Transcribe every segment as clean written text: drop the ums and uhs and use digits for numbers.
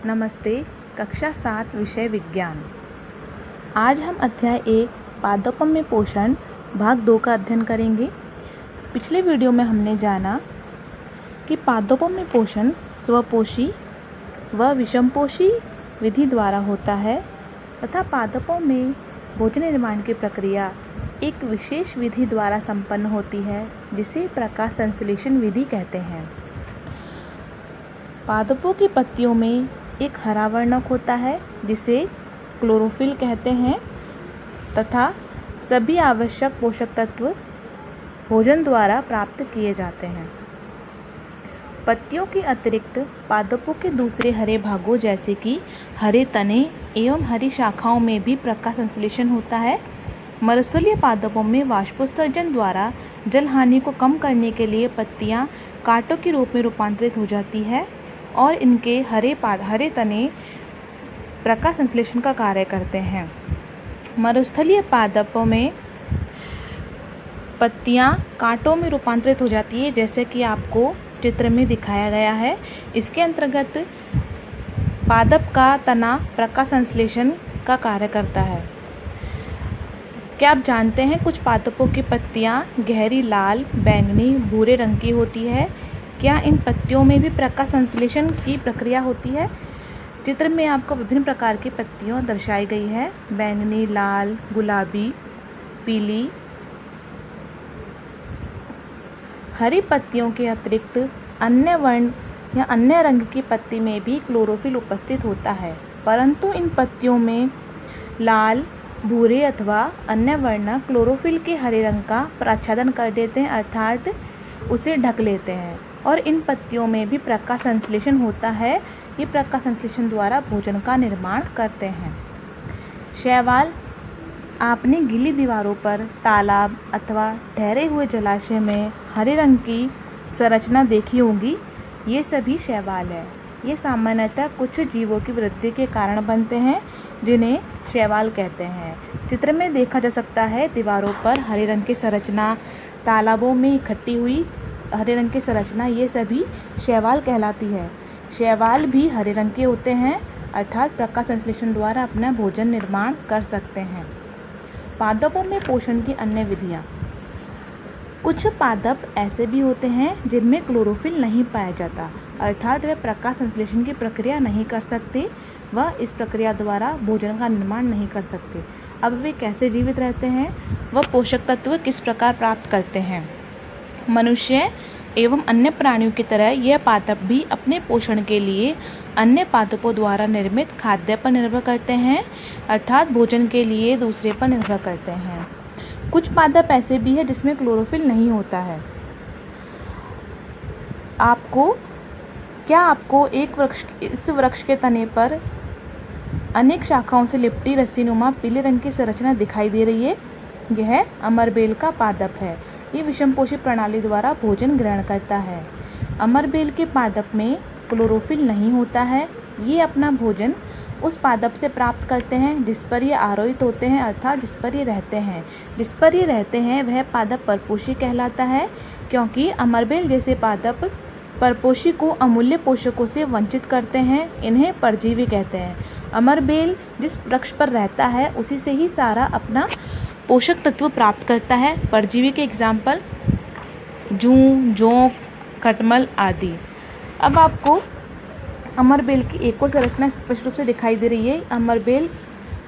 नमस्ते। कक्षा 7 विषय विज्ञान। आज हम अध्याय 1 पादपों में पोषण भाग 2 का अध्ययन करेंगे। पिछले वीडियो में हमने जाना कि पादपों में पोषण स्वपोषी व विषमपोषी विधि द्वारा होता है तथा पादपों में भोजन निर्माण की प्रक्रिया एक विशेष विधि द्वारा संपन्न होती है जिसे प्रकाश संश्लेषण विधि कहते हैं। पादपों की पत्तियों में एक हरा वर्णक होता है जिसे क्लोरोफिल कहते हैं तथा सभी आवश्यक पोषक तत्व भोजन द्वारा प्राप्त किए जाते हैं। पत्तियों के अतिरिक्त पादपों के दूसरे हरे भागों जैसे कि हरे तने एवं हरी शाखाओं में भी प्रकाश संश्लेषण होता है। मरुस्थलीय पादपों में वाष्पोत्सर्जन द्वारा जल हानि को कम करने के लिए पत्तियां कांटों के रूप में रूपांतरित हो जाती है और इनके हरे तने प्रकाश संश्लेषण का कार्य करते हैं। मरुस्थलीय पादपों में पत्तियां कांटों में रूपांतरित हो जाती है जैसे कि आपको चित्र में दिखाया गया है। इसके अंतर्गत पादप का तना प्रकाश संश्लेषण का कार्य करता है। क्या आप जानते हैं कुछ पादपों की पत्तियां गहरी लाल, बैंगनी, भूरे रंग की होती है। क्या इन पत्तियों में भी प्रकाश संश्लेषण की प्रक्रिया होती है? चित्र में आपको विभिन्न प्रकार की पत्तियां दर्शाई गई है। बैंगनी, लाल, गुलाबी, पीली। हरी पत्तियों के अतिरिक्त अन्य वर्ण या अन्य रंग की पत्ती में भी क्लोरोफिल उपस्थित होता है, परंतु इन पत्तियों में लाल, भूरे अथवा अन्य वर्ण क्लोरोफिल के हरे रंग का आच्छादन कर देते हैं, अर्थात उसे ढक लेते हैं और इन पत्तियों में भी प्रकाश संश्लेषण होता है। ये प्रकाश संश्लेषण द्वारा भोजन का निर्माण करते हैं। शैवाल। आपने गीली दीवारों पर तालाब अथवा ठहरे हुए जलाशय में हरे रंग की संरचना देखी होगी। ये सभी शैवाल है। ये सामान्यतः कुछ जीवों की वृद्धि के कारण बनते हैं जिन्हें शैवाल कहते हैं। चित्र में देखा जा सकता है दीवारों पर हरे रंग की संरचना, तालाबों में इकट्ठी हुई हरे रंग की संरचना, ये सभी शैवाल कहलाती है। शैवाल भी हरे रंग के होते हैं, अर्थात प्रकाश संश्लेषण द्वारा अपना भोजन निर्माण कर सकते हैं। पादपों में पोषण की अन्य विधियाँ। कुछ पादप ऐसे भी होते हैं जिनमें क्लोरोफिल नहीं पाया जाता, अर्थात वे प्रकाश संश्लेषण की प्रक्रिया नहीं कर सकते व इस प्रक्रिया द्वारा भोजन का निर्माण नहीं कर सकते। अब वे कैसे जीवित रहते हैं, वह पोषक तत्व किस प्रकार प्राप्त करते हैं? मनुष्य एवं अन्य प्राणियों की तरह यह पादप भी अपने पोषण के लिए अन्य पादपों द्वारा निर्मित खाद्य पर निर्भर करते हैं, अर्थात भोजन के लिए दूसरे पर निर्भर करते हैं। कुछ पादप ऐसे भी है जिसमें क्लोरोफिल नहीं होता है। आपको इस वृक्ष के तने पर अनेक शाखाओं से लिपटी रस्सीनुमा पीले रंग की संरचना दिखाई दे रही है। यह अमरबेल का पादप है। ये विषमपोषी प्रणाली द्वारा भोजन ग्रहण करता है। अमरबेल के पादप में क्लोरोफिल नहीं होता है। ये अपना भोजन उस पादप से प्राप्त करते हैं जिस पर ये आरोहित होते हैं, अर्थात जिस पर ये रहते हैं। जिस पर ये रहते हैं वह पादप परपोषी कहलाता है, क्योंकि अमरबेल जैसे पादप परपोषी को अमूल्य पोषकों से वंचित करते हैं। इन्हें परजीवी कहते हैं। अमरबेल जिस वृक्ष पर रहता है उसी से ही सारा अपना पोषक तत्व प्राप्त करता है। परजीवी के एग्जाम्पल जूं, जोंक, खटमल आदि। अब आपको अमरबेल की एक और संरचना स्पष्ट रूप से दिखाई दे रही है। अमरबेल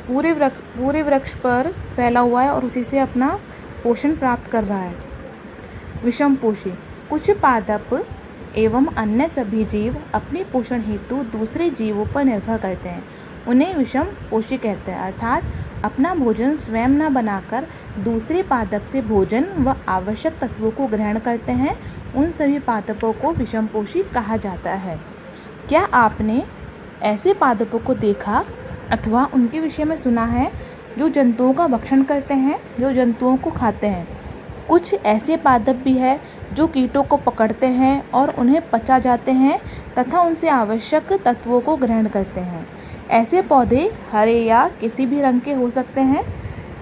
पूरे वृक्ष पर फैला हुआ है और उसी से अपना पोषण प्राप्त कर रहा है। विषमपोषी। कुछ पादप एवं अन्य सभी जीव अपने पोषण हेतु दूसरे जीवों पर निर्भर करते हैं। उन्हें विषमपोषी कहते हैं, अर्थात अपना भोजन स्वयं न बनाकर दूसरे पादप से भोजन व आवश्यक तत्वों को ग्रहण करते हैं। उन सभी पादपों को विषमपोषी कहा जाता है। क्या आपने ऐसे पादपों को देखा अथवा उनके विषय में सुना है जो जंतुओं का भक्षण करते हैं, जो जंतुओं को खाते हैं? कुछ ऐसे पादप भी है जो कीटों को पकड़ते हैं और उन्हें पचा जाते हैं तथा उनसे आवश्यक तत्वों को ग्रहण करते हैं। ऐसे पौधे हरे या किसी भी रंग के हो सकते हैं।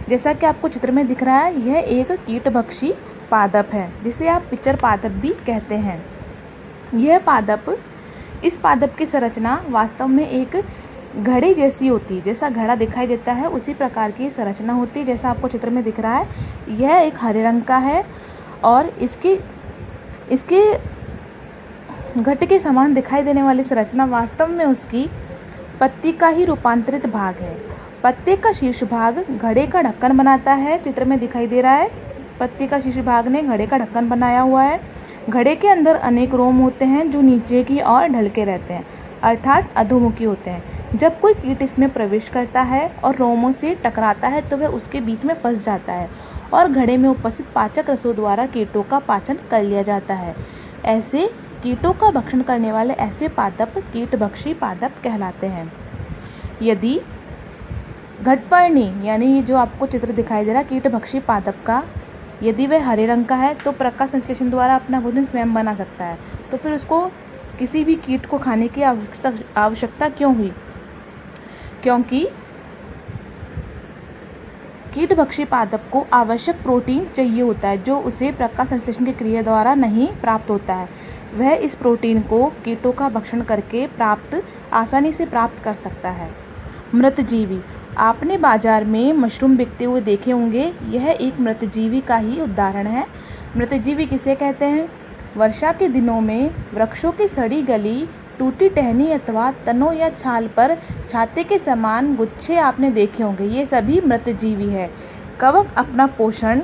जैसा कि आपको चित्र में दिख रहा है, यह एक कीटभक्षी पादप है जिसे आप पिचर पादप भी कहते हैं। यह पादप इस पादप की संरचना वास्तव में एक घड़े जैसी होती है। जैसा घड़ा दिखाई देता है उसी प्रकार की संरचना होती है, जैसा आपको चित्र में दिख रहा है। यह एक हरे रंग का है और इसके घट के समान दिखाई देने वाली संरचना वास्तव में उसकी पत्ती का ही रूपांतरित भाग है। पत्ते का शीर्ष भाग घड़े का ढक्कन बनाता है। चित्र में दिखाई दे रहा है, पत्ती का शीर्ष भाग ने घड़े का ढक्कन बनाया हुआ है। घड़े के अंदर अनेक रोम होते हैं जो नीचे की ओर ढलके रहते हैं, अर्थात अधोमुखी होते हैं। जब कोई कीट इसमें प्रवेश करता है और रोमों से टकराता है तो वह उसके बीच में फंस जाता है और घड़े में उपस्थित पाचक रसों द्वारा कीटों का पाचन कर लिया जाता है। ऐसे कीटों का भक्षण करने वाले ऐसे पादप कीटभक्षी पादप कहलाते हैं। यदि घटपर्णी यानी ये जो आपको चित्र दिखाई दे रहा है कीटभक्षी पादप का, यदि वह हरे रंग का है तो प्रकाश संश्लेषण द्वारा अपना भोजन स्वयं बना सकता है। तो फिर उसको किसी भी कीट को खाने की आवश्यकता क्यों हुई? क्योंकि कीटभक्षी पादप को आवश्यक प्रोटीन चाहिए होता है जो उसे प्रकाश संश्लेषण की क्रिया द्वारा नहीं प्राप्त होता है। वह इस प्रोटीन को कीटों का भक्षण करके आसानी से प्राप्त कर सकता है। मृतजीवी, आपने बाजार में मशरूम बिकते हुए देखे होंगे। यह एक मृतजीवी का ही उदाहरण है। मृतजीवी किसे कहते हैं? वर्षा के दिनों में वृक्षों की सड़ी गली, टूटी टहनी अथवा तनों या छाल पर छाते के समान गुच्छे आपने देखे होंगे। ये सभी मृतजीवी है। कवक अपना पोषण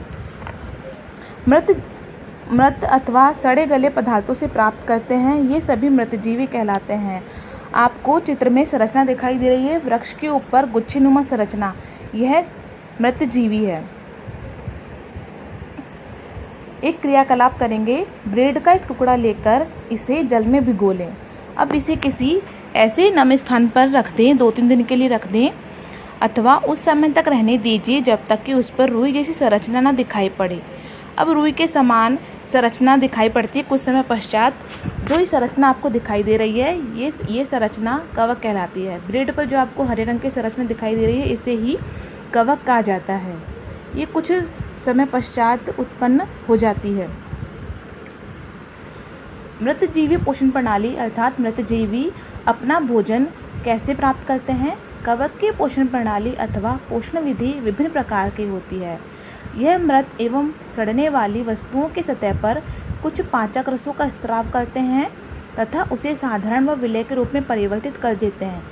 मृत अथवा सड़े गले पदार्थों से प्राप्त करते हैं। ये सभी मृतजीवी कहलाते हैं। आपको चित्र में संरचना दिखाई दे रही है, वृक्ष के ऊपर गुच्छेनुमा संरचना, यह मृतजीवी है। एक क्रियाकलाप करेंगे। ब्रेड का एक टुकड़ा लेकर इसे जल में भिगो लें। अब इसे किसी ऐसे नम स्थान पर रख दें, 2-3 दिन के लिए रख दें अथवा उस समय तक रहने दीजिए जब तक कि उस पर रुई जैसी संरचना न दिखाई पड़े। अब रुई के समान संरचना दिखाई पड़ती है। कुछ समय पश्चात जो ये संरचना आपको दिखाई दे रही है ये संरचना कवक कहलाती है। ब्रेड पर जो आपको हरे रंग की संरचना दिखाई दे रही है इसे ही कवक कहा जाता है। ये कुछ समय पश्चात उत्पन्न हो जाती है। मृतजीवी पोषण प्रणाली अर्थात मृतजीवी अपना भोजन कैसे प्राप्त करते हैं? कवक की पोषण प्रणाली अथवा पोषण विधि विभिन्न प्रकार की होती है। यह मृत एवं सड़ने वाली वस्तुओं की सतह पर कुछ पाचक रसों का स्राव करते हैं तथा उसे साधारण व विलय के रूप में परिवर्तित कर देते हैं।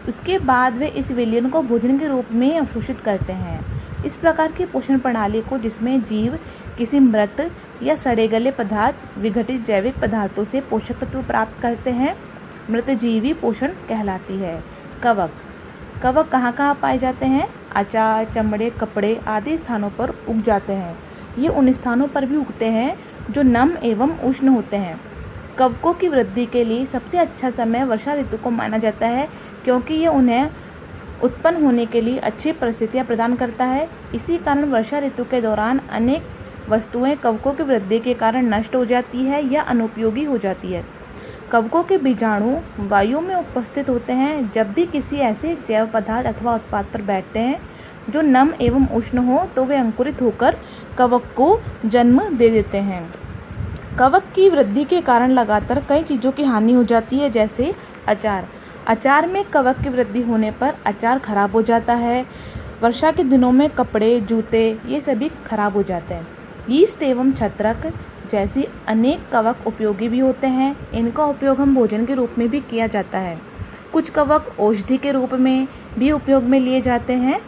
उसके बाद वे इस विलयन को भोजन के रूप में अवशोषित करते हैं। इस प्रकार की पोषण प्रणाली को, जिसमें जीव किसी मृत या सड़े गले पदार्थ विघटित जैविक पदार्थों से पोषक तत्व प्राप्त करते हैं, मृतजीवी पोषण कहलाती है। कवक कहाँ कहाँ पाए जाते हैं? अचार, चमड़े, कपड़े आदि स्थानों पर उग जाते हैं। ये उन स्थानों पर भी उगते हैं जो नम एवं उष्ण होते हैं। कवकों की वृद्धि के लिए सबसे अच्छा समय वर्षा ऋतु को माना जाता है क्योंकि ये उन्हें उत्पन्न होने के लिए अच्छी परिस्थितियां प्रदान करता है। इसी कारण वर्षा ऋतु के दौरान अनेक वस्तुएं कवकों की वृद्धि के कारण नष्ट हो जाती है या अनुपयोगी हो जाती है। कवकों के बीजाणु वायु में उपस्थित होते हैं। जब भी किसी ऐसे जैव पदार्थ अथवा उत्पाद पर बैठते हैं जो नम एवं उष्ण हो तो वे अंकुरित होकर कवक को जन्म दे देते हैं। कवक की वृद्धि के कारण लगातार कई चीज़ों की हानि हो जाती है, जैसे अचार में कवक की वृद्धि होने पर अचार खराब हो जाता है। वर्षा के दिनों में कपड़े, जूते ये सभी खराब हो जाते हैं। यीस्ट एवं छत्रक जैसी अनेक कवक उपयोगी भी होते हैं। इनका उपयोग हम भोजन के रूप में भी किया जाता है। कुछ कवक औषधि के रूप में भी उपयोग में लिए जाते हैं।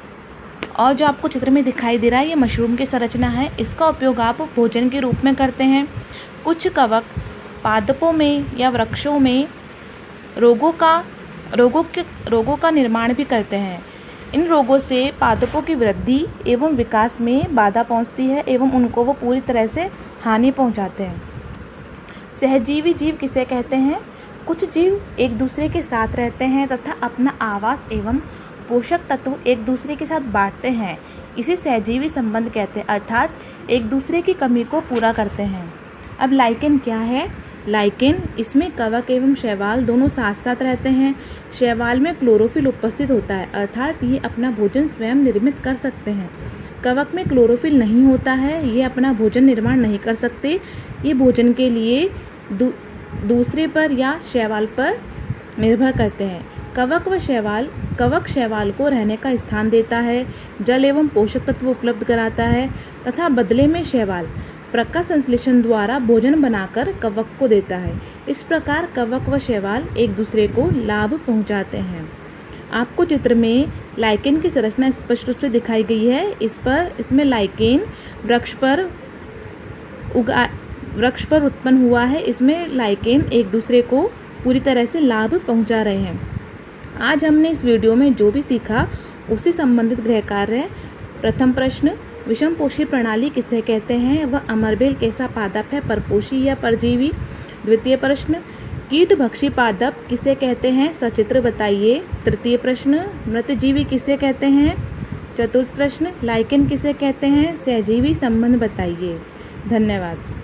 और जो आपको चित्र में दिखाई दे रहा है ये मशरूम की संरचना है। इसका उपयोग आप भोजन के रूप में करते हैं। कुछ कवक पादपों में या वृक्षों में रोगों का निर्माण भी करते हैं। इन रोगों से पादपों की वृद्धि एवं विकास में बाधा पहुंचती है एवं उनको वो पूरी तरह से हानि पहुंचाते हैं। सहजीवी जीव किसे कहते हैं? कुछ जीव एक दूसरे के साथ रहते हैं तथा अपना आवास एवं पोषक तत्व एक दूसरे के साथ बांटते हैं। इसे सहजीवी संबंध कहते हैं, अर्थात एक दूसरे की कमी को पूरा करते हैं। अब लाइकेन क्या है? लाइकेन, इसमें कवक एवं शैवाल दोनों साथ साथ रहते हैं। शैवाल में क्लोरोफिल उपस्थित होता है, अर्थात ये अपना भोजन स्वयं निर्मित कर सकते हैं। कवक में क्लोरोफिल नहीं होता है, ये अपना भोजन निर्माण नहीं कर सकते। ये भोजन के लिए दूसरे पर या शैवाल पर निर्भर करते हैं। कवक शैवाल को रहने का स्थान देता है, जल एवं पोषक तत्व उपलब्ध कराता है तथा बदले में शैवाल प्रकाश संश्लेषण द्वारा भोजन बनाकर कवक को देता है। इस प्रकार कवक व शैवाल एक दूसरे को लाभ पहुंचाते हैं। आपको चित्र में लाइकेन की संरचना स्पष्ट रूप से दिखाई गई है। इसमें लाइकेन वृक्ष पर उत्पन्न हुआ है। इसमें लाइकेन एक दूसरे को पूरी तरह से लाभ पहुंचा रहे हैं। आज हमने इस वीडियो में जो भी सीखा उससे संबंधित गृह कार्य है। प्रथम प्रश्न, विषमपोषी प्रणाली किसे कहते हैं? वह अमरबेल कैसा पादप है, परपोषी या परजीवी? द्वितीय प्रश्न, कीटभक्षी पादप किसे कहते हैं? सचित्र बताइए। तृतीय प्रश्न, मृतजीवी किसे कहते हैं? चतुर्थ प्रश्न, लाइकेन किसे कहते हैं? सहजीवी संबंध बताइए। धन्यवाद।